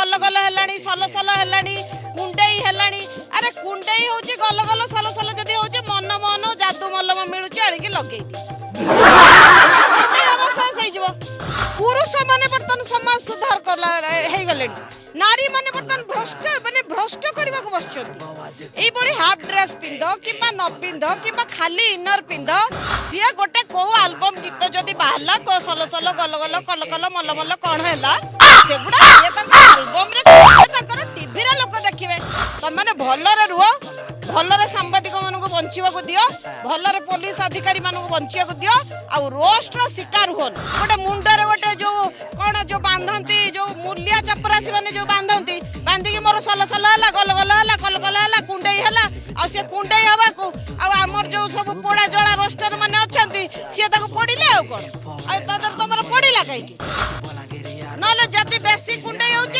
गल गल हेलानी सल सल हेलानी कुंडेई हेलानी अरे कुंडेई होची गल गल सल सल जदी होची मन मन जादू मलम मिलुची आलिकी लगेई दी अवशेष हो जीव पुरुष माने बर्तन समाज सुधार करला हे गले नारी माने बर्तन भ्रष्ट माने भ्रष्ट करबा को बसचोती एई बडी हाफ ड्रेस पिंदो किबा न पिंदो किबा खाली इनर पिंदो सिया गोटे को एल्बम गीत जदी बाहला को सल सल गल गल कल कल मल मल कोन हैला सेगुडा ये तक एल्बम रे तकर टीवी रे लोक देखिबे त माने भलरे रुओ भलरे सांबादिक मानको बंचिबा को दियो भलरे पुलिस अधिकारी मानको बंचिबा को दियो आ रोस्ट रो शिकार होन गोटे मुंडरे गोटे जो कोन जो बांधंती जो मूल्य चपरासी माने जो बांधंती बांधी के मोर सल सल हला गल गल हला कल कल हला कुंडेई हला आ से कुंडेई हवा को आ हमर जो सब पोड़ा जळा रोस्टर माने अछंती से ताको पडिले आ कोन आ तदर तमर पडिला काई की नले जति बेसी कुंडेई होची